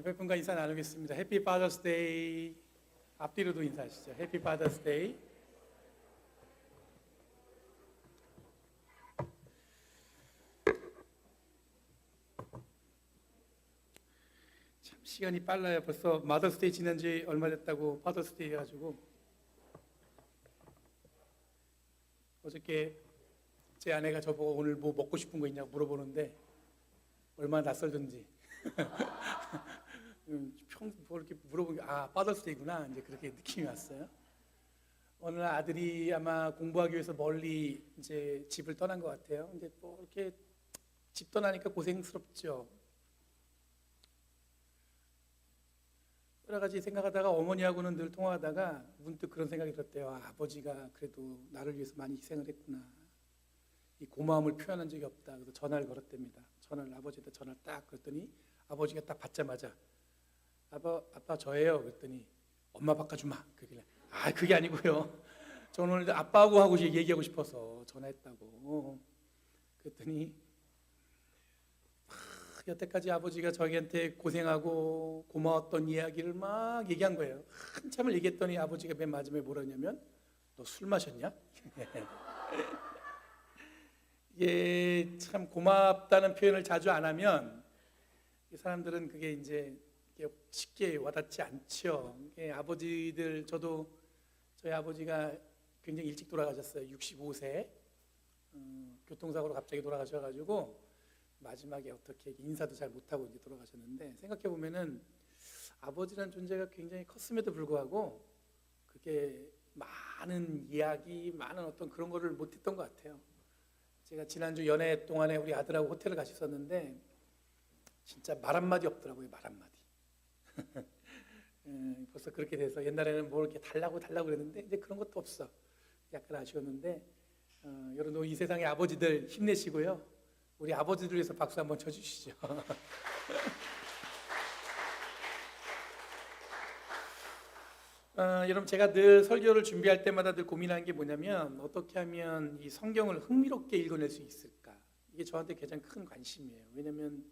몇 분과 인사 나누겠습니다. 해피 파더스 데이. 앞뒤로도 인사하시죠. 해피 파더스 데이. 참 시간이 빨라요. 벌써 마더스 데이 지난 지 얼마 됐다고 파더스 데이 해가지고 어저께 제 아내가 저보고 오늘 뭐 먹고 싶은 거 있냐고 물어보는데 얼마나 낯설던지 뭐 이렇게 물어보니까 파더스 데이구나 이제 그렇게 느낌이 왔어요. 어느 날 아들이 아마 공부하기 위해서 멀리 이제 집을 떠난 것 같아요. 근데 뭐 이렇게 집 떠나니까 고생스럽죠. 여러 가지 생각하다가 어머니하고는 늘 통화하다가 문득 그런 생각이 들었대요. 아버지가 그래도 나를 위해서 많이 희생을 했구나. 이 고마움을 표현한 적이 없다. 그래서 전화를 걸었답니다. 아버지한테 전화를 딱 그랬더니 아버지가 딱 받자마자 아빠 저예요. 그랬더니 엄마 바꿔주마. 그러길래 그게 아니고요. 저는 오늘 아빠하고 하고 얘기하고 싶어서 전화했다고. 그랬더니 여태까지 아버지가 저희한테 고생하고 고마웠던 이야기를 막 얘기한 거예요. 한참을 얘기했더니 아버지가 맨 마지막에 뭐라냐면 너 술 마셨냐? 이게 참 고맙다는 표현을 자주 안 하면 사람들은 그게 이제 쉽게 와닿지 않죠. 아버지들, 저희 아버지가 굉장히 일찍 돌아가셨어요. 65세 교통사고로 갑자기 돌아가셔가지고 마지막에 어떻게 인사도 잘 못하고 이제 돌아가셨는데, 생각해 보면은 아버지라는 존재가 굉장히 컸음에도 불구하고 그게 많은 이야기, 많은 어떤 그런 거를 못했던 것 같아요. 제가 지난주 연애 동안에 우리 아들하고 호텔을 가셨었는데 진짜 말 한마디 없더라고요. 말 한마디. 벌써 그렇게 돼서 옛날에는 뭐 이렇게 달라고 그랬는데 이제 그런 것도 없어. 약간 아쉬웠는데 여러분 이 세상의 아버지들 힘내시고요. 우리 아버지들 위해서 박수 한번 쳐주시죠. 여러분 제가 늘 설교를 준비할 때마다 늘 고민하는 게 뭐냐면 어떻게 하면 이 성경을 흥미롭게 읽어낼 수 있을까. 이게 저한테 가장 큰 관심이에요. 왜냐하면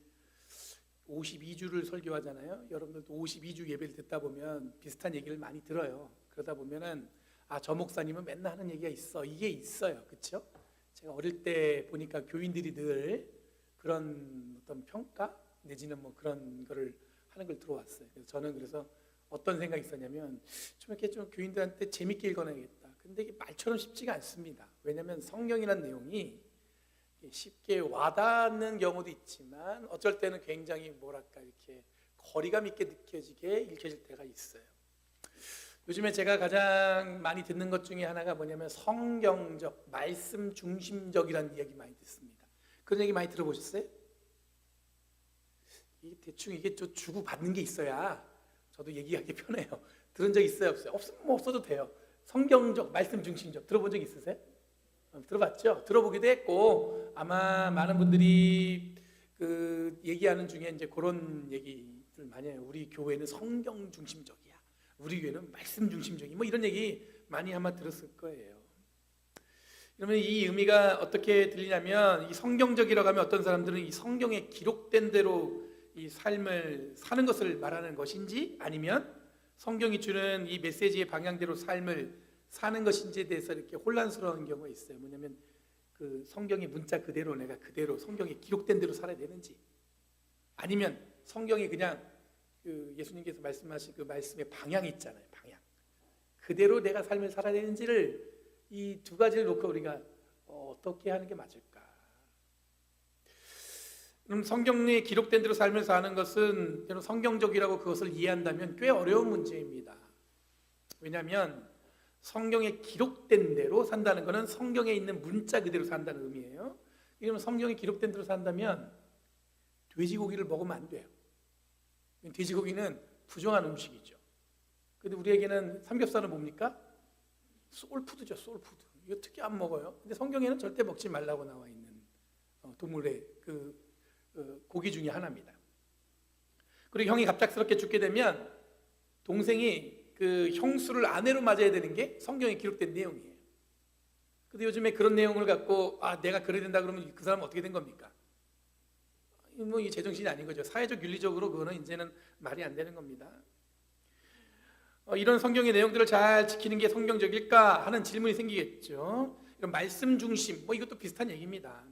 52주를 설교하잖아요. 여러분들도 52주 예배를 듣다 보면 비슷한 얘기를 많이 들어요. 그러다 보면은 저 목사님은 맨날 하는 얘기가 있어. 이게 있어요. 그렇죠? 제가 어릴 때 보니까 교인들이 늘 그런 어떤 평가 내지는 뭐 그런 거를 하는 걸 들어왔어요. 그래서 저는 어떤 생각이 있었냐면 좀 이렇게 좀 교인들한테 재밌게 읽어내야겠다. 근데 이게 말처럼 쉽지가 않습니다. 왜냐하면 성경이라는 내용이 쉽게 와닿는 경우도 있지만 어쩔 때는 굉장히 이렇게 거리감 있게 느껴지게 읽혀질 때가 있어요. 요즘에 제가 가장 많이 듣는 것 중에 하나가 뭐냐면 성경적, 말씀 중심적이라는 이야기 많이 듣습니다. 그런 얘기 많이 들어보셨어요? 대충 이게 좀 주고받는 게 있어야 저도 얘기하기 편해요. 들은 적 있어요? 없어요? 없으면 없어도 돼요. 성경적, 말씀 중심적 들어본 적 있으세요? 들어봤죠? 들어보기도 했고 아마 많은 분들이 얘기하는 중에 이제 그런 얘기들 많이 해요. 우리 교회는 성경 중심적이야. 우리 교회는 말씀 중심적이 이런 얘기 많이 아마 들었을 거예요. 그러면 이 의미가 어떻게 들리냐면 이 성경적이라고 하면 어떤 사람들은 이 성경에 기록된 대로 이 삶을 사는 것을 말하는 것인지 아니면 성경이 주는 이 메시지의 방향대로 삶을 사는 것인지에 대해서 이렇게 혼란스러운 경우가 있어요. 뭐냐면 그 성경의 문자 그대로 내가 그대로 성경에 기록된 대로 살아야 되는지 아니면 성경이 그냥 예수님께서 말씀하신 그 말씀의 방향이 있잖아요. 방향 그대로 내가 삶을 살아야 되는지를 이 두 가지를 놓고 우리가 어떻게 하는 게 맞을까? 그럼 성경에 기록된 대로 삶을 사는 것은 성경적이라고 그것을 이해한다면 꽤 어려운 문제입니다. 왜냐하면 성경에 기록된 대로 산다는 것은 성경에 있는 문자 그대로 산다는 의미예요. 그러면 성경에 기록된 대로 산다면 돼지고기를 먹으면 안 돼요. 돼지고기는 부정한 음식이죠. 근데 우리에게는 삼겹살은 뭡니까? 소울푸드죠. 소울푸드. 이거 어떻게 안 먹어요? 근데 성경에는 절대 먹지 말라고 나와 있는 동물의 고기 중에 하나입니다. 그리고 형이 갑작스럽게 죽게 되면 동생이 그 형수를 아내로 맞아야 되는 게 성경에 기록된 내용이에요. 근데 요즘에 그런 내용을 갖고 내가 그래야 된다 그러면 그 사람은 어떻게 된 겁니까? 뭐 이 제정신이 아닌 거죠. 사회적 윤리적으로 그거는 이제는 말이 안 되는 겁니다. 이런 성경의 내용들을 잘 지키는 게 성경적일까 하는 질문이 생기겠죠. 이런 말씀 중심, 이것도 비슷한 얘기입니다.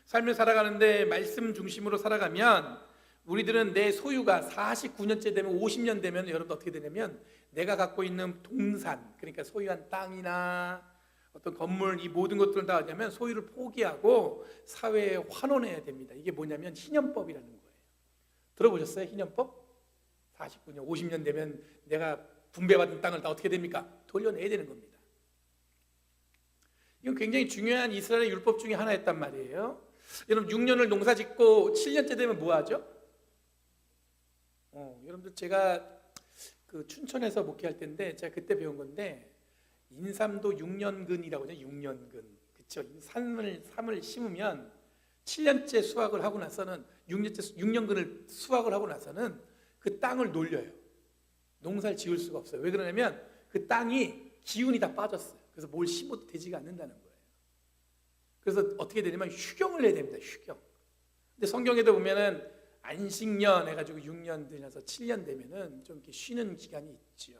삶을 살아가는데 말씀 중심으로 살아가면 우리들은 내 소유가 49년째 되면 50년 되면 여러분 어떻게 되냐면 내가 갖고 있는 동산, 그러니까 소유한 땅이나 어떤 건물, 이 모든 것들을 다 하냐면 소유를 포기하고 사회에 환원해야 됩니다. 이게 뭐냐면 희년법이라는 거예요. 들어보셨어요? 희년법? 49년, 50년 되면 내가 분배받은 땅을 다 어떻게 됩니까? 돌려내야 되는 겁니다. 이건 굉장히 중요한 이스라엘의 율법 중에 하나였단 말이에요. 여러분 6년을 농사 짓고 7년째 되면 뭐 하죠? 여러분들 제가 그 춘천에서 목회할 때인데 제가 그때 배운 건데 인삼도 6년근이라고 하죠. 6년근. 그렇죠. 삶을 심으면 7년째 수확을 하고 나서는 6년근을 수확을 하고 나서는 그 땅을 놀려요. 농사를 지을 수가 없어요. 왜 그러냐면 그 땅이 기운이 다 빠졌어요. 그래서 뭘 심어도 되지가 않는다는 거예요. 그래서 어떻게 되냐면 휴경을 해야 됩니다. 휴경. 근데 성경에도 보면은 안식년 해가지고 6년 지나서 7년 되면은 좀 이렇게 쉬는 기간이 있죠.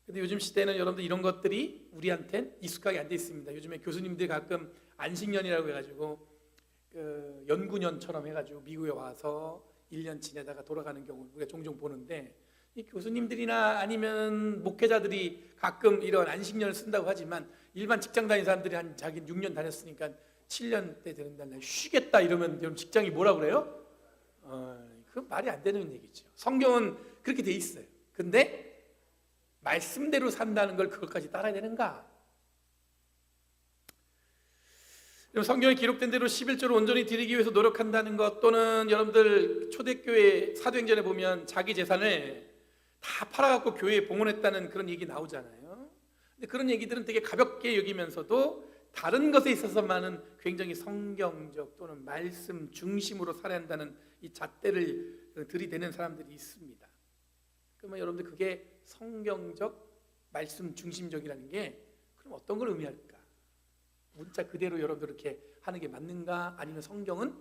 근데 요즘 시대는 여러분들 이런 것들이 우리한텐 익숙하게 안 돼 있습니다. 요즘에 교수님들이 가끔 안식년이라고 해가지고 그 연구년처럼 해가지고 미국에 와서 1년 지내다가 돌아가는 경우 우리가 종종 보는데 이 교수님들이나 아니면 목회자들이 가끔 이런 안식년을 쓴다고 하지만 일반 직장 다니는 사람들이 한 자기는 6년 다녔으니까 7년 때 되는 날 쉬겠다 이러면 여러분 직장이 뭐라 그래요? 그건 말이 안 되는 얘기죠. 성경은 그렇게 돼 있어요. 근데 말씀대로 산다는 걸 그것까지 따라야 되는가? 성경에 기록된 대로 11조를 온전히 드리기 위해서 노력한다는 것, 또는 여러분들 초대교회 사도행전에 보면 자기 재산을 다 팔아갖고 교회에 봉헌했다는 그런 얘기 나오잖아요. 근데 그런 얘기들은 되게 가볍게 여기면서도 다른 것에 있어서만은 굉장히 성경적 또는 말씀 중심으로 살아야 한다는 이 잣대를 들이대는 사람들이 있습니다. 그러면 여러분들 그게 성경적 말씀 중심적이라는 게 그럼 어떤 걸 의미할까? 문자 그대로 여러분들 이렇게 하는 게 맞는가? 아니면 성경은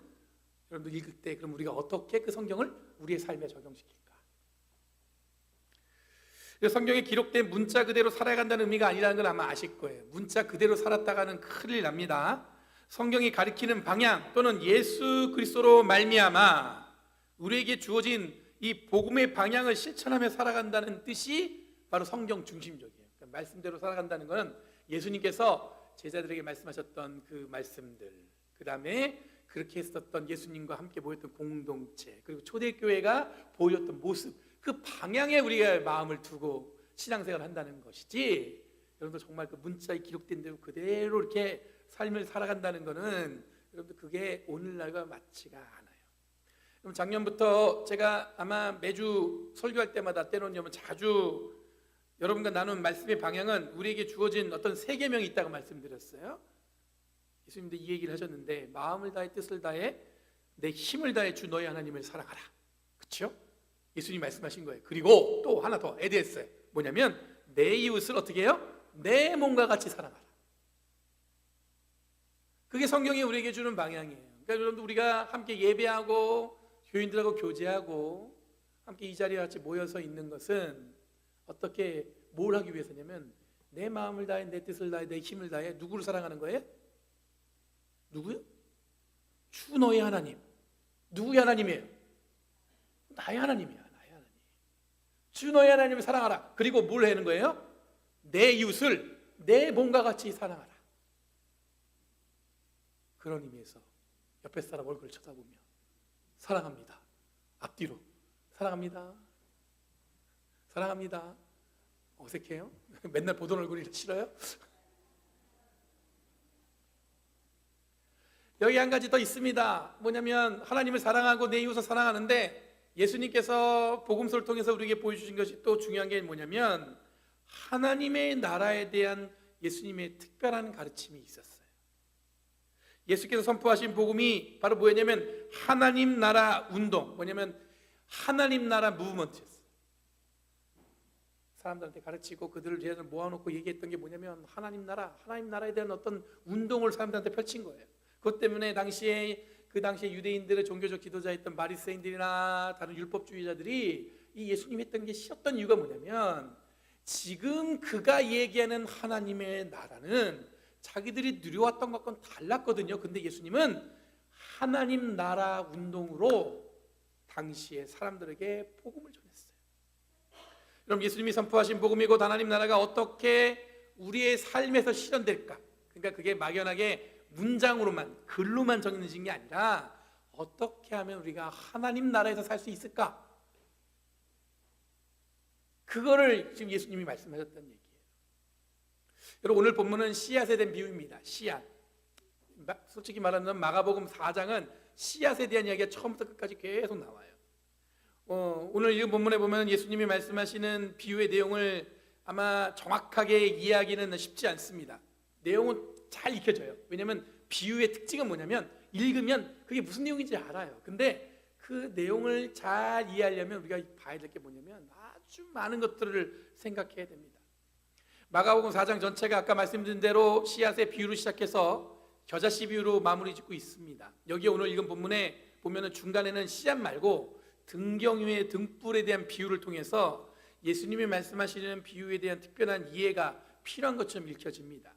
여러분들 읽을 때 그럼 우리가 어떻게 그 성경을 우리의 삶에 적용시킬까? 성경에 기록된 문자 그대로 살아간다는 의미가 아니라는 건 아마 아실 거예요. 문자 그대로 살았다가는 큰일 납니다. 성경이 가리키는 방향 또는 예수 그리스도로 말미암아 우리에게 주어진 이 복음의 방향을 실천하며 살아간다는 뜻이 바로 성경 중심적이에요. 그러니까 말씀대로 살아간다는 것은 예수님께서 제자들에게 말씀하셨던 그 말씀들, 그 다음에 그렇게 했었던 예수님과 함께 모였던 공동체, 그리고 초대교회가 보였던 모습, 그 방향에 우리가 마음을 두고 신앙생활을 한다는 것이지, 여러분들 정말 그 문자에 기록된 대로 그대로 이렇게 삶을 살아간다는 것은 여러분들 그게 오늘날과 맞지가 않아요. 그럼 작년부터 제가 아마 매주 설교할 때마다 때로는 자주 여러분과 나눈 말씀의 방향은 우리에게 주어진 어떤 세 계명이 있다고 말씀드렸어요. 예수님도 이 얘기를 하셨는데 마음을 다해 뜻을 다해 내 힘을 다해 주 너희 하나님을 사랑하라. 그렇죠? 예수님 말씀하신 거예요. 그리고 또 하나 더 애드했어요. 뭐냐면 내 이웃을 어떻게 해요? 내 몸과 같이 사랑하라. 그게 성경이 우리에게 주는 방향이에요. 그러니까 여러분들 우리가 함께 예배하고 교인들하고 교제하고 함께 이 자리에 같이 모여서 있는 것은 어떻게 뭘 하기 위해서냐면 내 마음을 다해 내 뜻을 다해 내 힘을 다해 누구를 사랑하는 거예요? 누구요? 주 너의 하나님. 누구의 하나님이에요? 나의 하나님이야. 나의 하나님. 주 너의 하나님을 사랑하라. 그리고 뭘 하는 거예요? 내 이웃을 내 몸과 같이 사랑하라. 그런 의미에서 옆에 사람 얼굴을 쳐다보며 사랑합니다. 앞뒤로 사랑합니다. 사랑합니다. 어색해요? 맨날 보던 얼굴이 싫어요? 여기 한 가지 더 있습니다. 뭐냐면 하나님을 사랑하고 내 이웃을 사랑하는데 예수님께서 복음서를 통해서 우리에게 보여주신 것이 또 중요한 게 뭐냐면 하나님의 나라에 대한 예수님의 특별한 가르침이 있었어요. 예수께서 선포하신 복음이 바로 뭐였냐면 하나님 나라 운동, 뭐냐면 하나님 나라 무브먼트였어요. 사람들한테 가르치고 그들을 위해서 모아놓고 얘기했던 게 뭐냐면 하나님 나라에 대한 어떤 운동을 사람들한테 펼친 거예요. 그것 때문에 당시에 그 당시에 유대인들의 종교적 지도자였던 바리새인들이나 다른 율법주의자들이 이 예수님 했던 게 싫었던 이유가 뭐냐면, 지금 그가 얘기하는 하나님의 나라는 자기들이 누려왔던 것과는 달랐거든요. 근데 예수님은 하나님 나라 운동으로 당시에 사람들에게 복음을 전했어요. 그럼 예수님이 선포하신 복음이고 하나님 나라가 어떻게 우리의 삶에서 실현될까? 그러니까 그게 막연하게 문장으로만, 글로만 정해진 게 아니라 어떻게 하면 우리가 하나님 나라에서 살 수 있을까? 그거를 지금 예수님이 말씀하셨다는 얘기예요. 여러분, 오늘 본문은 씨앗에 대한 비유입니다. 씨앗. 솔직히 말하면 마가복음 4장은 씨앗에 대한 이야기가 처음부터 끝까지 계속 나와요. 오늘 이 본문에 보면 예수님이 말씀하시는 비유의 내용을 아마 정확하게 이해하기는 쉽지 않습니다. 내용은 잘 익혀져요. 왜냐하면 비유의 특징은 뭐냐면 읽으면 그게 무슨 내용인지 알아요. 근데 그 내용을 잘 이해하려면 우리가 봐야 될 게 뭐냐면 아주 많은 것들을 생각해야 됩니다. 마가복음 4장 전체가 아까 말씀드린 대로 씨앗의 비유로 시작해서 겨자씨 비유로 마무리 짓고 있습니다. 여기 오늘 읽은 본문에 보면은 중간에는 씨앗 말고 등경유의 등불에 대한 비유를 통해서 예수님이 말씀하시는 비유에 대한 특별한 이해가 필요한 것처럼 읽혀집니다.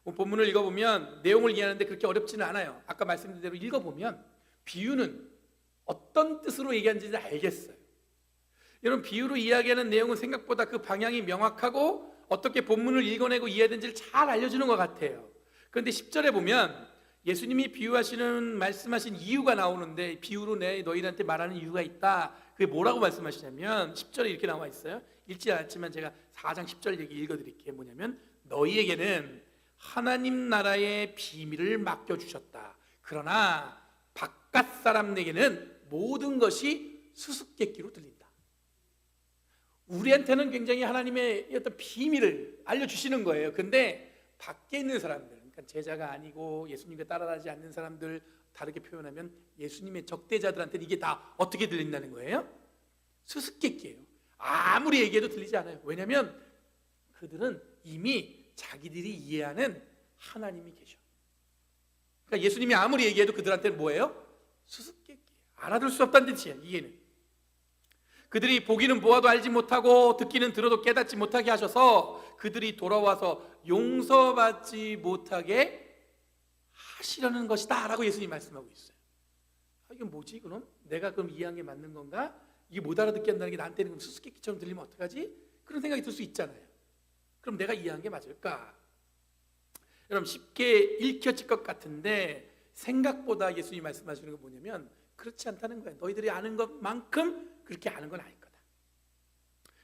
본문을 읽어보면 내용을 이해하는데 그렇게 어렵지는 않아요. 아까 말씀드린 대로 읽어보면 비유는 어떤 뜻으로 얘기하는지 알겠어요. 여러분, 비유로 이야기하는 내용은 생각보다 그 방향이 명확하고 어떻게 본문을 읽어내고 이해해야 되는지를 잘 알려주는 것 같아요. 그런데 10절에 보면 예수님이 비유하시는 말씀하신 이유가 나오는데, 비유로 내 너희한테 말하는 이유가 있다. 그게 뭐라고 말씀하시냐면 10절에 이렇게 나와 있어요. 읽지 않았지만 제가 4장 10절 얘기 읽어드릴게요. 뭐냐면 너희에게는 하나님 나라의 비밀을 맡겨주셨다. 그러나 바깥 사람에게는 모든 것이 수수께끼로 들린다. 우리한테는 굉장히 하나님의 어떤 비밀을 알려주시는 거예요. 근데 밖에 있는 사람들, 그러니까 제자가 아니고 예수님과 따라가지 않는 사람들, 다르게 표현하면 예수님의 적대자들한테는 이게 다 어떻게 들린다는 거예요? 수수께끼예요. 아무리 얘기해도 들리지 않아요. 왜냐하면 그들은 이미 자기들이 이해하는 하나님이 계셔. 그러니까 예수님이 아무리 얘기해도 그들한테는 뭐예요? 수수께끼. 알아들 수 없다는 뜻이에요. 이해는. 그들이 보기는 보아도 알지 못하고 듣기는 들어도 깨닫지 못하게 하셔서 그들이 돌아와서 용서받지 못하게 하시려는 것이다 라고 예수님이 말씀하고 있어요. 이게 뭐지 그럼? 내가 그럼 이해한 게 맞는 건가? 이게 못 알아듣게 한다는 게 나한테는 그럼 수수께끼처럼 들리면 어떡하지? 그런 생각이 들 수 있잖아요. 그럼 내가 이해한 게 맞을까? 여러분, 쉽게 읽혀질 것 같은데 생각보다 예수님이 말씀하시는 건 뭐냐면 그렇지 않다는 거예요. 너희들이 아는 것만큼 그렇게 아는 건 아닐 거다.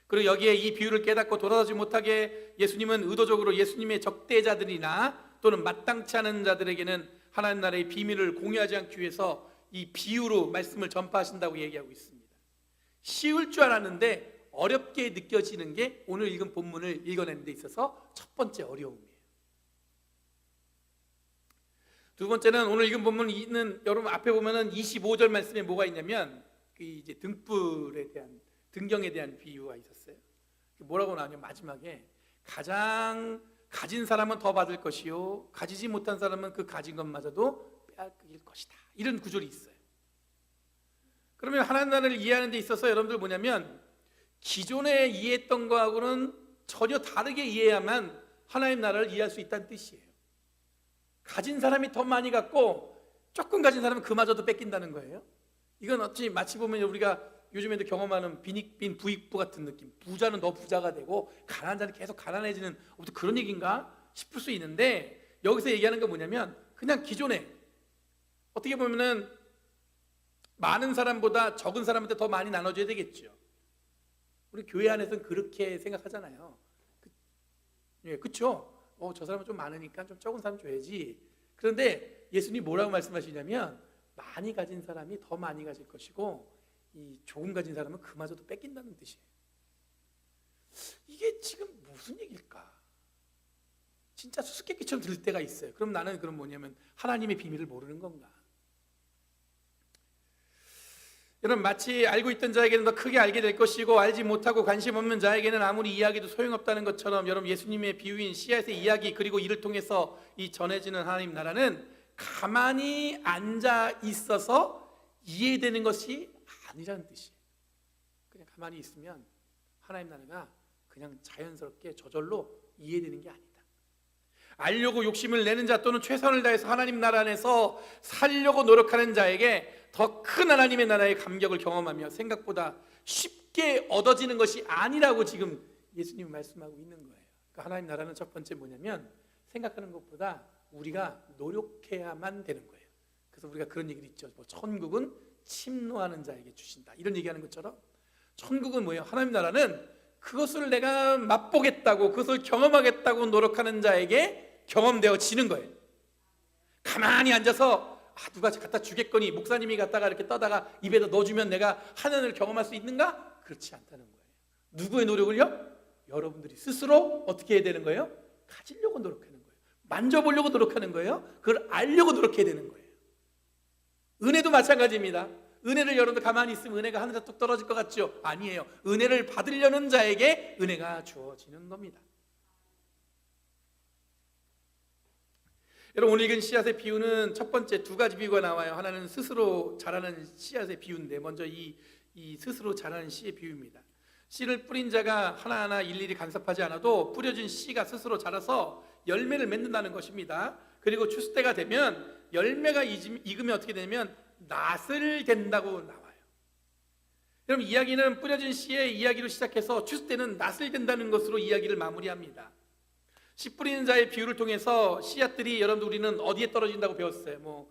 그리고 여기에 이 비유를 깨닫고 돌아서지 못하게 예수님은 의도적으로 예수님의 적대자들이나 또는 마땅치 않은 자들에게는 하나님 나라의 비밀을 공유하지 않기 위해서 이 비유로 말씀을 전파하신다고 얘기하고 있습니다. 쉬울 줄 알았는데 어렵게 느껴지는 게 오늘 읽은 본문을 읽어내는 데 있어서 첫 번째 어려움이에요. 두 번째는 오늘 읽은 본문 있는 여러분 앞에 보면은 25절 말씀에 뭐가 있냐면 그 이제 등불에 대한 등경에 대한 비유가 있었어요. 뭐라고 나오냐면 마지막에 가장 가진 사람은 더 받을 것이요 가지지 못한 사람은 그 가진 것마저도 빼앗길 것이다. 이런 구절이 있어요. 그러면 하나님 나라를 이해하는 데 있어서 여러분들 뭐냐면 기존에 이해했던 거하고는 전혀 다르게 이해해야만 하나님 나라를 이해할 수 있다는 뜻이에요. 가진 사람이 더 많이 갖고 조금 가진 사람은 그마저도 뺏긴다는 거예요. 이건 어찌 마치 보면 우리가 요즘에도 경험하는 빈익빈 부익부 같은 느낌. 부자는 더 부자가 되고 가난한 자는 계속 가난해지는 그런 얘기인가 싶을 수 있는데, 여기서 얘기하는 건 뭐냐면 그냥 기존에 어떻게 보면은 많은 사람보다 적은 사람한테 더 많이 나눠줘야 되겠죠. 우리 교회 안에서는 그렇게 생각하잖아요. 그렇죠? 저 사람은 좀 많으니까 좀 적은 사람 줘야지. 그런데 예수님이 뭐라고 말씀하시냐면 많이 가진 사람이 더 많이 가질 것이고 이 조금 가진 사람은 그마저도 뺏긴다는 뜻이에요. 이게 지금 무슨 얘기일까? 진짜 수수께끼처럼 들릴 때가 있어요. 그럼 나는 그럼 뭐냐면 하나님의 비밀을 모르는 건가? 여러분, 마치 알고 있던 자에게는 더 크게 알게 될 것이고 알지 못하고 관심 없는 자에게는 아무리 이야기해도 소용없다는 것처럼 여러분, 예수님의 비유인 씨앗의 이야기 그리고 이를 통해서 이 전해지는 하나님 나라는 가만히 앉아 있어서 이해되는 것이 아니라는 뜻이에요. 그냥 가만히 있으면 하나님 나라가 그냥 자연스럽게 저절로 이해되는 게 아니다. 알려고 욕심을 내는 자 또는 최선을 다해서 하나님 나라 안에서 살려고 노력하는 자에게 더 큰 하나님의 나라의 감격을 경험하며 생각보다 쉽게 얻어지는 것이 아니라고 지금 예수님이 말씀하고 있는 거예요. 그러니까 하나님 나라는 첫 번째 뭐냐면 생각하는 것보다 우리가 노력해야만 되는 거예요. 그래서 우리가 그런 얘기를 있죠. 뭐 천국은 침노하는 자에게 주신다, 이런 얘기하는 것처럼 천국은 뭐예요? 하나님 나라는 그것을 내가 맛보겠다고, 그것을 경험하겠다고 노력하는 자에게 경험되어지는 거예요. 가만히 앉아서 누가 갖다 주겠거니, 목사님이 갖다가 이렇게 떠다가 입에다 넣어주면 내가 하나님을 경험할 수 있는가? 그렇지 않다는 거예요. 누구의 노력을요? 여러분들이 스스로 어떻게 해야 되는 거예요? 가지려고 노력하는 거예요. 만져보려고 노력하는 거예요. 그걸 알려고 노력해야 되는 거예요. 은혜도 마찬가지입니다. 은혜를 여러분들 가만히 있으면 은혜가 하늘에 뚝 떨어질 것 같죠? 아니에요. 은혜를 받으려는 자에게 은혜가 주어지는 겁니다. 여러분, 오늘 읽은 씨앗의 비유는 첫 번째 두 가지 비유가 나와요. 하나는 스스로 자라는 씨앗의 비유인데, 먼저 이 스스로 자라는 씨의 비유입니다. 씨를 뿌린 자가 하나하나 일일이 간섭하지 않아도 뿌려진 씨가 스스로 자라서 열매를 맺는다는 것입니다. 그리고 추수 때가 되면 열매가 익으면 어떻게 되냐면 낫을 된다고 나와요. 여러분, 이야기는 뿌려진 씨의 이야기로 시작해서 추수 때는 낫을 된다는 것으로 이야기를 마무리합니다. 씨 뿌리는 자의 비유를 통해서 씨앗들이, 여러분들 우리는 어디에 떨어진다고 배웠어요?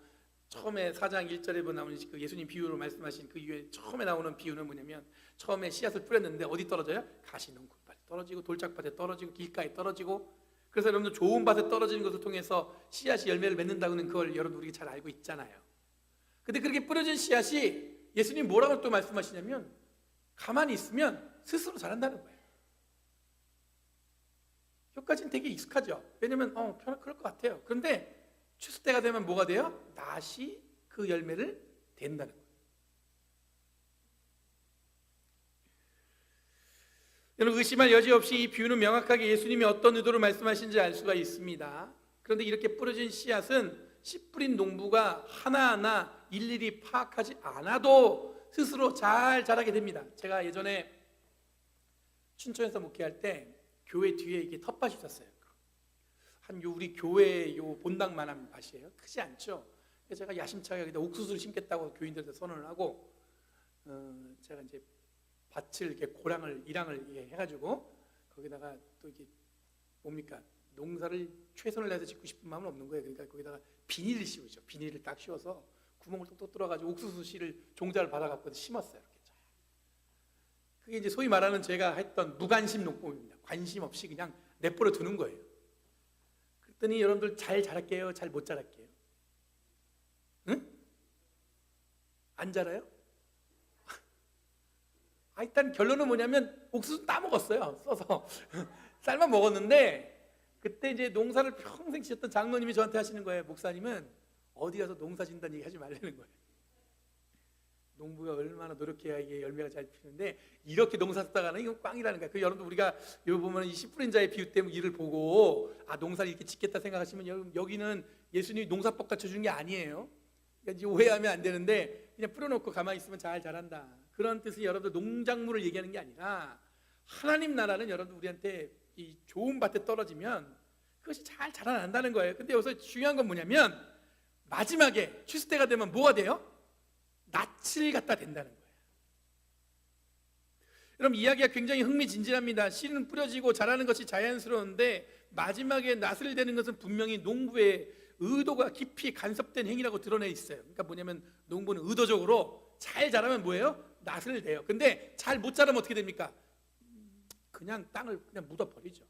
처음에 4장 1절에 나오는 그 예수님 비유로 말씀하신 그 이후에 처음에 나오는 비유는 뭐냐면, 처음에 씨앗을 뿌렸는데 어디 떨어져요? 가시농굴밭에 떨어지고 돌짝밭에 떨어지고 길가에 떨어지고. 그래서 여러분들 좋은 밭에 떨어지는 것을 통해서 씨앗이 열매를 맺는다고는 그걸 여러분 우리 잘 알고 있잖아요. 근데 그렇게 뿌려진 씨앗이 예수님 뭐라고 또 말씀하시냐면, 가만히 있으면 스스로 자란다는 거예요. 여기까지는 되게 익숙하죠. 왜냐면 그럴 것 같아요. 그런데 추수 때가 되면 뭐가 돼요? 낫이 그 열매를 댄다는 거예요. 여러분, 의심할 여지 없이 이 비유는 명확하게 예수님이 어떤 의도로 말씀하신지 알 수가 있습니다. 그런데 이렇게 뿌려진 씨앗은 씨 뿌린 농부가 하나하나 일일이 파악하지 않아도 스스로 잘 자라게 됩니다. 제가 예전에 춘천에서 목회할 때 교회 뒤에 이게 텃밭이 있었어요. 우리 교회 본당만한 밭이에요. 크지 않죠. 그래서 제가 야심차게 여기다 옥수수를 심겠다고 교인들한테 선언을 하고, 제가 이제 밭을 이렇게 고랑을 일항을 해가지고 거기다가 또 이게 뭡니까, 농사를 최선을 다해서 짓고 싶은 마음은 없는 거예요. 그러니까 거기다가 비닐을 씌우죠. 비닐을 딱 씌워서 구멍을 뚝뚝 뚫어가지고 옥수수 씨를 종자를 받아갖고 심었어요. 이렇게. 그게 이제 소위 말하는 제가 했던 무관심 농법입니다. 관심 없이 그냥 내버려 두는 거예요. 그랬더니 여러분들 잘 자랄게요? 잘 못 자랄게요? 응? 안 자라요? 일단 결론은 뭐냐면 옥수수 따먹었어요. 써서 쌀만 먹었는데, 그때 이제 농사를 평생 지었던 장로님이 저한테 하시는 거예요. 목사님은 어디 가서 농사 짓는다는 얘기 하지 말라는 거예요. 농부가 얼마나 노력해야 이게 열매가 잘 피는데 이렇게 농사 짓다가는 이건 꽝이라는 거예요. 여러분들 우리가 여기 보면 이 씨 뿌린 자의 비유 때문에 이를 보고 농사를 이렇게 짓겠다 생각하시면, 여기는 예수님이 농사법 가르쳐주는 게 아니에요. 그러니까 이제 오해하면 안 되는데, 그냥 뿌려놓고 가만히 있으면 잘 자란다, 그런 뜻이 여러분들 농작물을 얘기하는 게 아니라, 하나님 나라는 여러분들 우리한테 이 좋은 밭에 떨어지면 그것이 잘 자라난다는 거예요. 근데 여기서 중요한 건 뭐냐면, 마지막에 추수 때가 되면 뭐가 돼요? 낫을 갖다 댄다는 거예요. 여러분, 이야기가 굉장히 흥미진진합니다. 씨는 뿌려지고 자라는 것이 자연스러운데 마지막에 낫을 대는 것은 분명히 농부의 의도가 깊이 간섭된 행위라고 드러내 있어요. 그러니까 뭐냐면, 농부는 의도적으로 잘 자라면 뭐예요? 낫을 대요. 근데 잘 못 자라면 어떻게 됩니까? 그냥 땅을 그냥 묻어버리죠.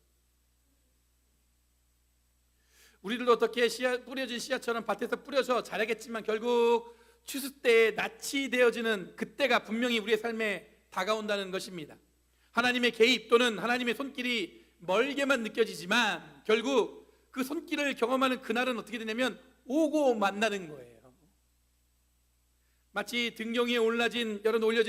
우리들도 어떻게 뿌려진 씨앗처럼 밭에서 뿌려서 자라겠지만 결국 추수 때에 낫이 되어지는 그때가 분명히 우리의 삶에 다가온다는 것입니다. 하나님의 개입 또는 하나님의 손길이 멀게만 느껴지지만 결국 그 손길을 경험하는 그날은 어떻게 되냐면 오고 만나는 거예요. 마치 등경 위에 올려진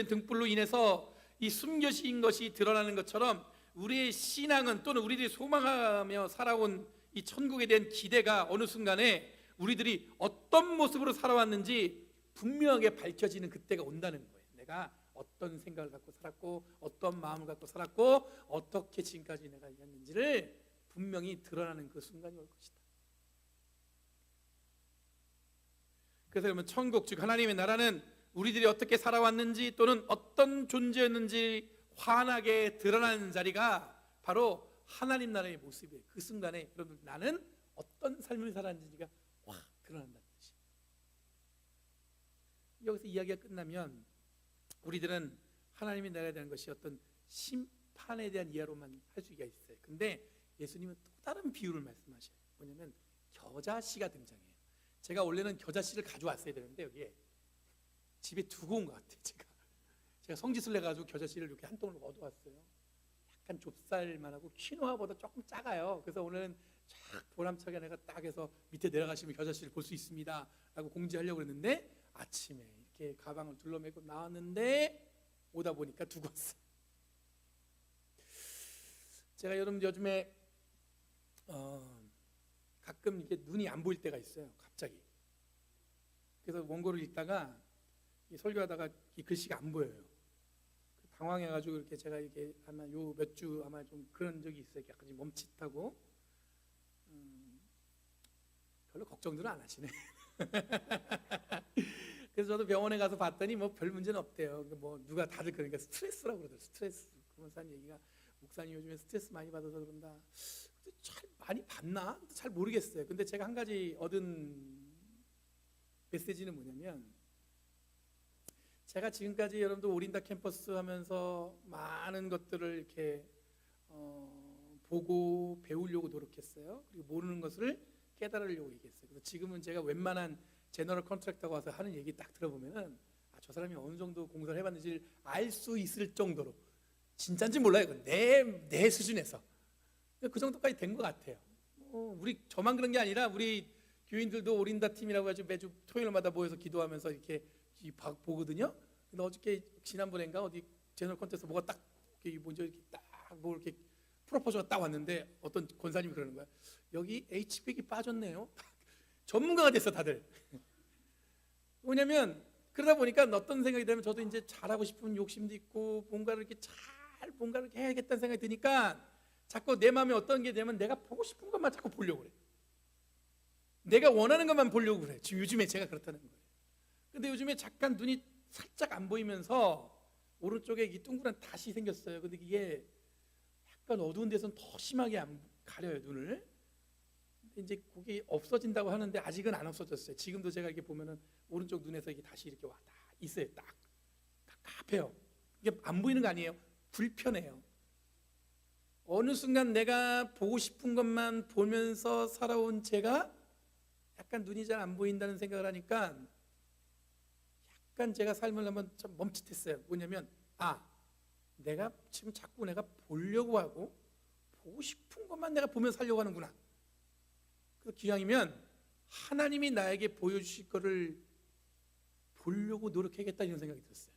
등불로 인해서 이 숨겨진 것이 드러나는 것처럼, 우리의 신앙은 또는 우리들이 소망하며 살아온 이 천국에 대한 기대가 어느 순간에 우리들이 어떤 모습으로 살아왔는지 분명하게 밝혀지는 그때가 온다는 거예요. 내가 어떤 생각을 갖고 살았고 어떤 마음을 갖고 살았고 어떻게 지금까지 내가 이겼는지를 분명히 드러나는 그 순간이 올 것이다. 그래서 여러분, 천국 즉 하나님의 나라는 우리들이 어떻게 살아왔는지 또는 어떤 존재였는지 환하게 드러나는 자리가 바로 하나님 나라의 모습이에요. 그 순간에 여러분, 나는 어떤 삶을 살았는지가 확 드러난다는 뜻이에요. 여기서 이야기가 끝나면 우리들은 하나님의 나라에 대한 것이 어떤 심판에 대한 이해로만 할 수가 있어요. 근데 예수님은 또 다른 비유를 말씀하셔요. 뭐냐면 겨자씨가 등장해요. 제가 원래는 겨자씨를 가져왔어야 되는데 여기에 집에 두고 온 것 같아요. 제가 성짓을 내가지고 겨자씨를 이렇게 한 통을 얻어왔어요. 약간 좁쌀만 하고 퀴노아보다 조금 작아요. 그래서 오늘은 쫙 보람차게 내가 딱 해서 밑에 내려가시면 겨자씨를 볼 수 있습니다 라고 공지하려고 했는데 아침에 이렇게 가방을 둘러매고 나왔는데 오다 보니까 두고 왔어요. 제가 여러분 요즘에 가끔 이게 눈이 안 보일 때가 있어요. 갑자기. 그래서 원고를 읽다가 설교하다가 이 글씨가 안 보여요. 당황해가지고 이렇게 제가 이렇게 아마 요 몇 주 아마 좀 그런 적이 있어요. 약간 멈칫하고 별로 걱정들은 안 하시네. 그래서 저도 병원에 가서 봤더니 뭐 별 문제는 없대요. 뭐 누가 다들 그러니까 스트레스라고 그러더라고요. 스트레스. 그러면서 한 얘기가 목사님 요즘에 스트레스 많이 받아서 그런다. 잘 많이 받나? 잘 모르겠어요. 근데 제가 한 가지 얻은 메시지는 뭐냐면 제가 지금까지 여러분들 오린다 캠퍼스 하면서 많은 것들을 이렇게 보고 배우려고 노력했어요. 그리고 모르는 것을 깨달으려고 얘기했어요. 그래서 지금은 제가 웬만한 제너럴 컨트랙터가 와서 하는 얘기 딱 들어보면은 저 사람이 어느 정도 공사를 해봤는지를 알 수 있을 정도로 진짜인지 몰라요. 내 수준에서 그 정도까지 된 것 같아요. 우리 저만 그런 게 아니라 우리 교인들도 오린다 팀이라고 해가지고 매주 토요일마다 모여서 기도하면서 이렇게 보거든요. 근데 어저께 지난번인가 어디 제너럴 컨트랙터 뭐가 딱 먼저 이렇게 딱 뭐 이렇게 프로포즈가 딱 왔는데 어떤 권사님이 그러는 거야. 여기 HP이 빠졌네요. 전문가가 됐어 다들. 뭐냐면 그러다 보니까 어떤 생각이 들면 저도 이제 잘하고 싶은 욕심도 있고 뭔가를 이렇게 해야겠다는 생각이 드니까 자꾸 내 마음에 어떤 게 되면 내가 보고 싶은 것만 자꾸 보려고 그래. 내가 원하는 것만 보려고 그래. 지금 요즘에 제가 그렇다는 거예요. 근데 요즘에 잠깐 눈이 살짝 안 보이면서 오른쪽에 이 둥그란 닷이 생겼어요. 근데 이게 약간 어두운 데서는 더 심하게 안 가려요, 눈을. 근데 이제 그게 없어진다고 하는데 아직은 안 없어졌어요. 지금도 제가 이렇게 보면은 오른쪽 눈에서 이게 닷이 이렇게 와 딱 있어요. 딱 카페요. 이게 안 보이는 거 아니에요. 불편해요. 어느 순간 내가 보고 싶은 것만 보면서 살아온 제가 약간 눈이 잘 안 보인다는 생각을 하니까 약간 제가 삶을 한번 좀 멈칫했어요. 뭐냐면 내가 지금 자꾸 내가 보려고 하고 보고 싶은 것만 내가 보면서 살려고 하는구나. 그래서 기왕이면 하나님이 나에게 보여주실 거를 보려고 노력해야겠다 이런 생각이 들었어요.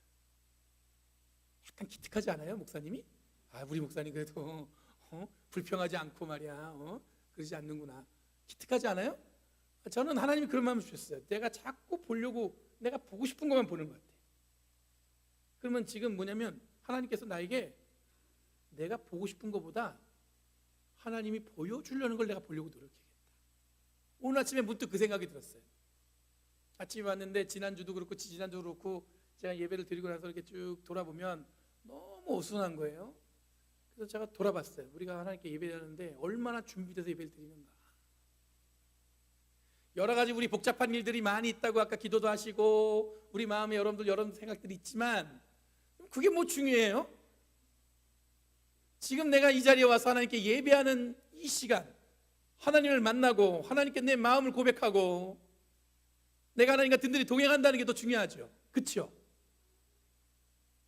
약간 기특하지 않아요, 목사님이? 우리 목사님 그래도 불평하지 않고 말이야, 그러지 않는구나. 기특하지 않아요? 저는 하나님이 그런 마음을 주셨어요. 내가 자꾸 보려고 내가 보고 싶은 것만 보는 것 같아요. 그러면 지금 뭐냐면 하나님께서 나에게 내가 보고 싶은 것보다 하나님이 보여주려는 걸 내가 보려고 노력해야겠다. 오늘 아침에 문득 그 생각이 들었어요. 아침에 왔는데 지난주도 그렇고 지난주도 그렇고 제가 예배를 드리고 나서 이렇게 쭉 돌아보면 너무 어수선한 거예요. 그래서 제가 돌아봤어요. 우리가 하나님께 예배하는데 얼마나 준비돼서 예배를 드리는가. 여러 가지 우리 복잡한 일들이 많이 있다고 아까 기도도 하시고 우리 마음에 여러분들 생각들이 있지만 그게 뭐 중요해요? 지금 내가 이 자리에 와서 하나님께 예배하는 이 시간, 하나님을 만나고 하나님께 내 마음을 고백하고 내가 하나님과 든든히 동행한다는 게 더 중요하죠. 그렇죠?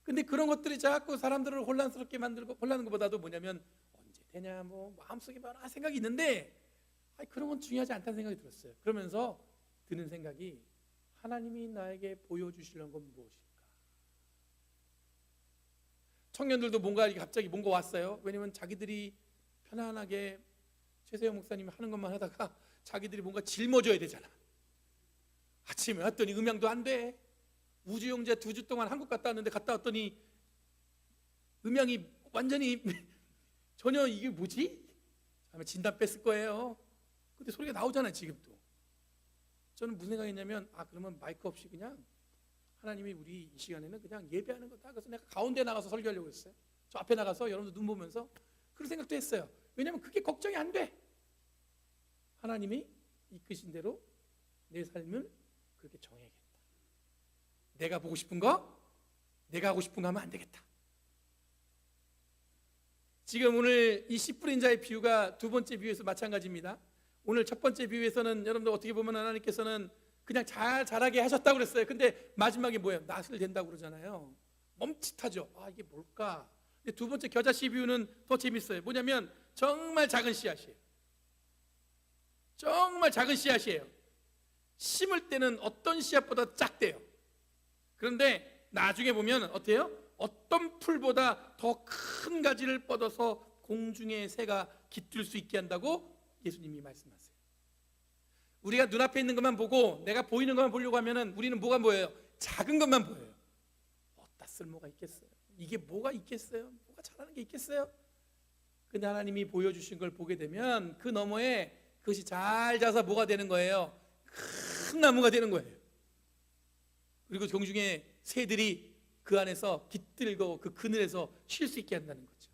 근데 그런 것들이 자꾸 사람들을 혼란스럽게 만들고 혼란한 것보다도 뭐냐면 언제 되냐 뭐 마음속에 여러 생각이 있는데 그런 건 중요하지 않다는 생각이 들었어요. 그러면서 드는 생각이 하나님이 나에게 보여주시려는 건 무엇일까? 청년들도 갑자기 뭔가 왔어요. 왜냐면 자기들이 편안하게 최세영 목사님이 하는 것만 하다가 자기들이 뭔가 짊어져야 되잖아. 아침에 왔더니 음양도 안 돼. 우주용제 2주 동안 한국 갔다 왔는데 갔다 왔더니 음양이 완전히 전혀 이게 뭐지? 아마 진단 뺐을 거예요. 근데 소리가 나오잖아요 지금도. 저는 무슨 생각했냐면 그러면 마이크 없이 그냥 하나님이 우리 이 시간에는 그냥 예배하는 거다. 그래서 내가 가운데 나가서 설교하려고 했어요. 저 앞에 나가서 여러분들 눈 보면서 그런 생각도 했어요. 왜냐하면 그게 걱정이 안 돼. 하나님이 이끄신 대로 내 삶을 그렇게 정해야겠다. 내가 보고 싶은 거, 내가 하고 싶은 거 하면 안 되겠다. 지금 오늘 이 씨 뿌린 자의 비유가 두 번째 비유에서 마찬가지입니다. 오늘 첫 번째 비유에서는 여러분들 어떻게 보면 하나님께서는 그냥 자라게 하셨다고 그랬어요. 근데 마지막에 뭐예요? 낫을 된다고 그러잖아요. 멈칫하죠. 이게 뭘까? 근데 두 번째 겨자씨 비유는 더 재밌어요. 뭐냐면 정말 작은 씨앗이에요. 정말 작은 씨앗이에요. 심을 때는 어떤 씨앗보다 작대요. 그런데 나중에 보면 어때요? 어떤 풀보다 더 큰 가지를 뻗어서 공중의 새가 깃들 수 있게 한다고 예수님이 말씀하세요. 우리가 눈앞에 있는 것만 보고 내가 보이는 것만 보려고 하면은 우리는 뭐가 보여요? 작은 것만 보여요. 어디다 쓸모가 있겠어요? 이게 뭐가 있겠어요? 뭐가 잘하는 게 있겠어요? 근데 하나님이 보여주신 걸 보게 되면 그 너머에 그것이 잘 자라서 뭐가 되는 거예요? 큰 나무가 되는 거예요. 그리고 공중에 새들이 그 안에서 깃들고 그 그늘에서 쉴 수 있게 한다는 거죠.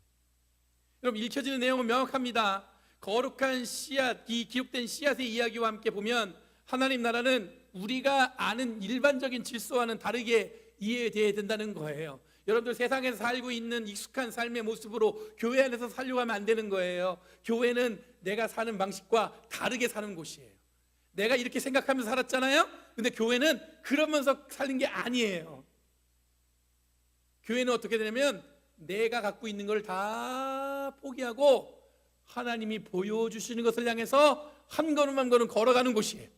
여러분 읽혀지는 내용은 명확합니다. 거룩한 씨앗, 이 기록된 씨앗의 이야기와 함께 보면 하나님 나라는 우리가 아는 일반적인 질서와는 다르게 이해돼야 된다는 거예요. 여러분들 세상에서 살고 있는 익숙한 삶의 모습으로 교회 안에서 살려고 하면 안 되는 거예요. 교회는 내가 사는 방식과 다르게 사는 곳이에요. 내가 이렇게 생각하면서 살았잖아요. 근데 교회는 그러면서 사는 게 아니에요. 교회는 어떻게 되냐면 내가 갖고 있는 걸 다 포기하고 하나님이 보여주시는 것을 향해서 한 걸음 한 걸음 걸어가는 곳이에요.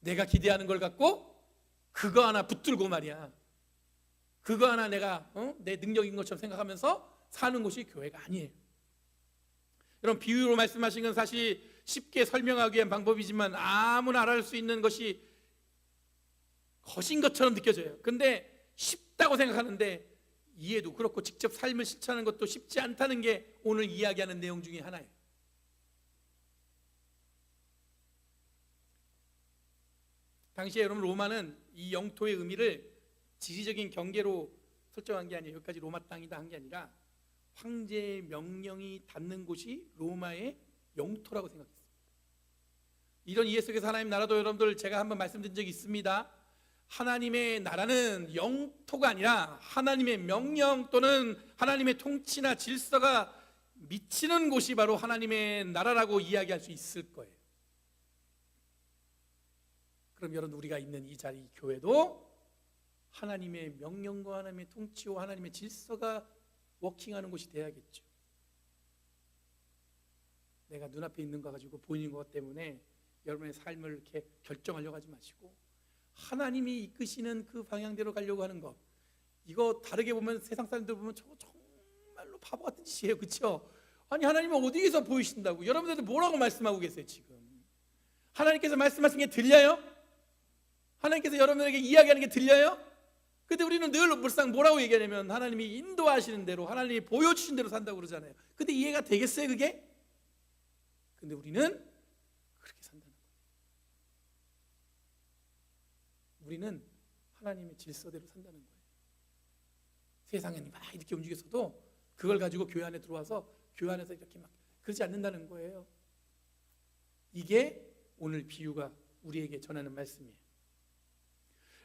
내가 기대하는 걸 갖고 그거 하나 붙들고 말이야. 그거 하나 내가 내 능력인 것처럼 생각하면서 사는 곳이 교회가 아니에요. 여러분 비유로 말씀하신 건 사실 쉽게 설명하기 위한 방법이지만 아무나 알아볼 수 있는 것이 거신 것처럼 느껴져요. 근데 쉽다고 생각하는데 이해도 그렇고 직접 삶을 실천하는 것도 쉽지 않다는 게 오늘 이야기하는 내용 중에 하나예요. 당시에 여러분 로마는 이 영토의 의미를 지리적인 경계로 설정한 게 아니에요. 여기까지 로마 땅이다 한 게 아니라 황제의 명령이 닿는 곳이 로마의 영토라고 생각했습니다. 이런 이해 속에서 하나님 나라도 여러분들 제가 한번 말씀드린 적이 있습니다. 하나님의 나라는 영토가 아니라 하나님의 명령 또는 하나님의 통치나 질서가 미치는 곳이 바로 하나님의 나라라고 이야기할 수 있을 거예요. 그럼 여러분 우리가 있는 이 자리 교회도 하나님의 명령과 하나님의 통치와 하나님의 질서가 워킹하는 곳이 돼야겠죠. 내가 눈앞에 있는 거 가지고 보이는 것 때문에 여러분의 삶을 이렇게 결정하려고 하지 마시고 하나님이 이끄시는 그 방향대로 가려고 하는 것, 이거 다르게 보면 세상 사람들 보면 저거 정말로 바보 같은 짓이에요. 그렇죠? 아니 하나님은 어디에서 보이신다고? 여러분들도 뭐라고 말씀하고 계세요 지금? 하나님께서 말씀하신 게 들려요? 하나님께서 여러분에게 이야기하는 게 들려요? 근데 우리는 늘 물상 뭐라고 얘기하냐면 하나님이 인도하시는 대로 하나님이 보여주신 대로 산다고 그러잖아요. 근데 이해가 되겠어요 그게? 근데 우리는 그렇게 산다는 거예요. 우리는 하나님의 질서대로 산다는 거예요. 세상에는 막 이렇게 움직였어도 그걸 가지고 교회 안에 들어와서 교회 안에서 이렇게 막 그러지 않는다는 거예요. 이게 오늘 비유가 우리에게 전하는 말씀이에요.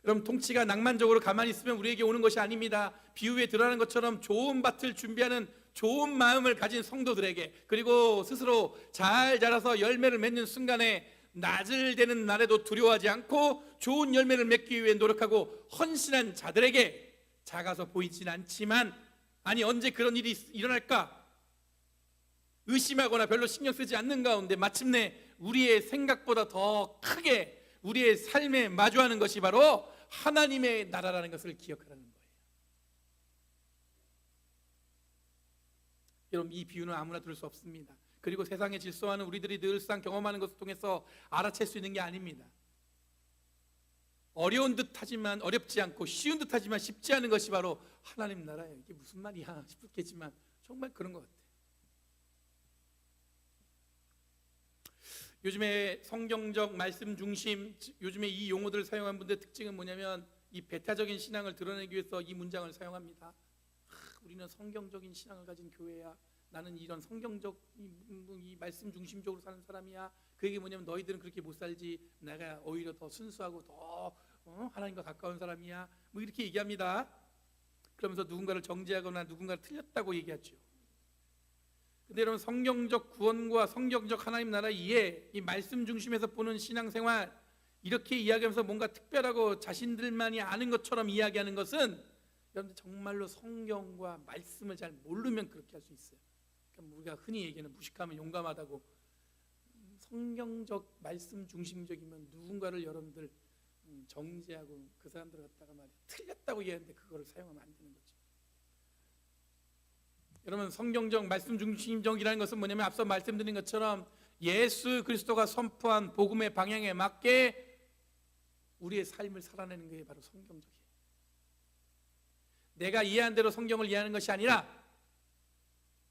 여러분 통치가 낭만적으로 가만히 있으면 우리에게 오는 것이 아닙니다. 비유에 드러나는 것처럼 좋은 밭을 준비하는 좋은 마음을 가진 성도들에게, 그리고 스스로 잘 자라서 열매를 맺는 순간에 낫을 되는 날에도 두려워하지 않고 좋은 열매를 맺기 위해 노력하고 헌신한 자들에게 작아서 보이진 않지만, 아니 언제 그런 일이 일어날까 의심하거나 별로 신경 쓰지 않는 가운데 마침내 우리의 생각보다 더 크게 우리의 삶에 마주하는 것이 바로 하나님의 나라라는 것을 기억하라는 거예요. 여러분 이 비유는 아무나 들을 수 없습니다. 그리고 세상의 질서와는 우리들이 늘상 경험하는 것을 통해서 알아챌 수 있는 게 아닙니다. 어려운 듯하지만 어렵지 않고 쉬운 듯하지만 쉽지 않은 것이 바로 하나님 나라예요. 이게 무슨 말이야 싶겠지만 정말 그런 것 같아요. 요즘에 성경적 말씀 중심, 요즘에 이 용어들을 사용한 분들의 특징은 뭐냐면 이 배타적인 신앙을 드러내기 위해서 이 문장을 사용합니다. 우리는 성경적인 신앙을 가진 교회야. 나는 이런 성경적 이 말씀 중심적으로 사는 사람이야. 그 얘기 뭐냐면 너희들은 그렇게 못 살지. 내가 오히려 더 순수하고 더 하나님과 가까운 사람이야. 뭐 이렇게 얘기합니다. 그러면서 누군가를 정죄하거나 누군가를 틀렸다고 얘기하죠. 근데 여러분, 성경적 구원과 성경적 하나님 나라 이해, 이 말씀 중심에서 보는 신앙생활, 이렇게 이야기하면서 뭔가 특별하고 자신들만이 아는 것처럼 이야기하는 것은 여러분들 정말로 성경과 말씀을 잘 모르면 그렇게 할 수 있어요. 그러니까 우리가 흔히 얘기하는 무식하면 용감하다고, 성경적 말씀 중심적이면 누군가를 여러분들 정죄하고 그 사람들 갖다가 말이야 틀렸다고 얘기하는데 그거를 사용하면 안 되는 거죠. 여러분, 성경적 말씀 중심적이라는 것은 뭐냐면 앞서 말씀드린 것처럼 예수 그리스도가 선포한 복음의 방향에 맞게 우리의 삶을 살아내는 게 바로 성경적이에요. 내가 이해한 대로 성경을 이해하는 것이 아니라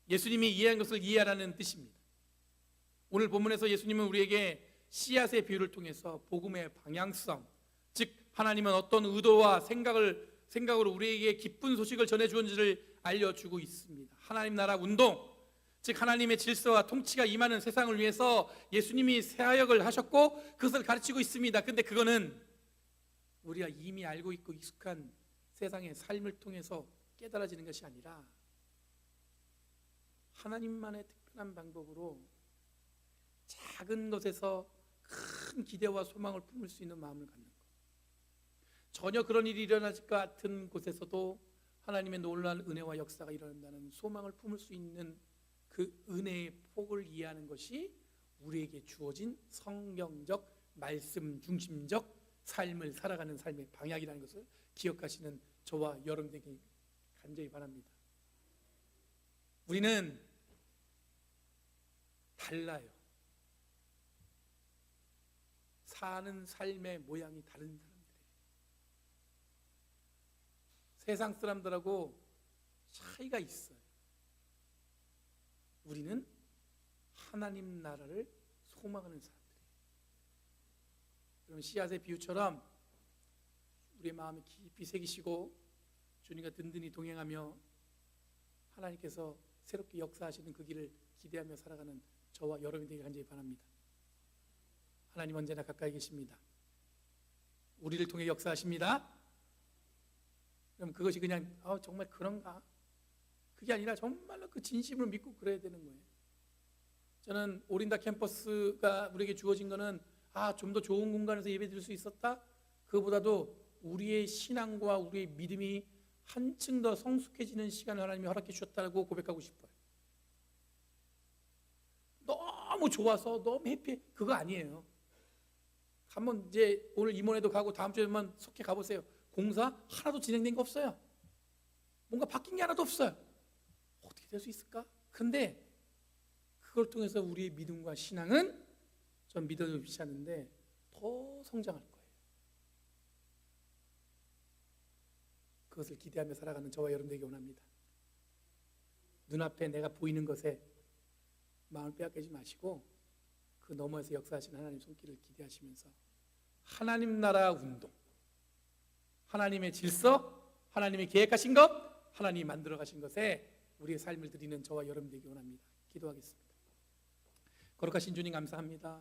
예수님이 이해한 것을 이해하라는 뜻입니다. 오늘 본문에서 예수님은 우리에게 씨앗의 비유를 통해서 복음의 방향성, 즉 하나님은 어떤 의도와 생각으로 우리에게 기쁜 소식을 전해주는지를 알려주고 있습니다. 하나님 나라 운동, 즉 하나님의 질서와 통치가 임하는 세상을 위해서 예수님이 새하역을 하셨고 그것을 가르치고 있습니다. 근데 그거는 우리가 이미 알고 있고 익숙한 세상의 삶을 통해서 깨달아지는 것이 아니라 하나님만의 특별한 방법으로 작은 것에서 큰 기대와 소망을 품을 수 있는 마음을 갖는 것, 전혀 그런 일이 일어나질 것 같은 곳에서도 하나님의 놀라운 은혜와 역사가 일어난다는 소망을 품을 수 있는 그 은혜의 폭을 이해하는 것이 우리에게 주어진 성경적 말씀 중심적 삶을 살아가는 삶의 방향이라는 것을 기억하시는 저와 여러분에게 간절히 바랍니다. 우리는 달라요. 사는 삶의 모양이 다른 사람들이에요. 세상 사람들하고 차이가 있어요. 우리는 하나님 나라를 소망하는 사람들이에요. 그럼 씨앗의 비유처럼 우리의 마음에 깊이 새기시고 주님과 든든히 동행하며 하나님께서 새롭게 역사하시는 그 길을 기대하며 살아가는 저와 여러분에게 간절히 바랍니다. 하나님 언제나 가까이 계십니다. 우리를 통해 역사하십니다. 그럼 그것이 그냥 정말 그런가? 그게 아니라 정말로 그 진심을 믿고 그래야 되는 거예요. 저는 오린다 캠퍼스가 우리에게 주어진 거는 좀 더 좋은 공간에서 예배드릴 수 있었다? 그거보다도 우리의 신앙과 우리의 믿음이 한층 더 성숙해지는 시간을 하나님이 허락해 주셨다고 고백하고 싶어요. 너무 좋아서 너무 해피해, 그거 아니에요. 한번 이제 오늘 이모네도 가고 다음 주에만 속해 가보세요. 공사 하나도 진행된 거 없어요. 뭔가 바뀐 게 하나도 없어요. 어떻게 될 수 있을까? 근데 그걸 통해서 우리의 믿음과 신앙은 전 믿어지지 않는데 더 성장할 거예요. 그것을 기대하며 살아가는 저와 여러분에게 원합니다. 눈앞에 내가 보이는 것에 마음을 빼앗기지 마시고 그 너머에서 역사하시는 하나님 손길을 기대하시면서 하나님 나라 운동, 하나님의 질서, 하나님의 계획하신 것, 하나님이 만들어 가신 것에 우리의 삶을 드리는 저와 여러분에게 원합니다. 기도하겠습니다. 거룩하신 주님 감사합니다.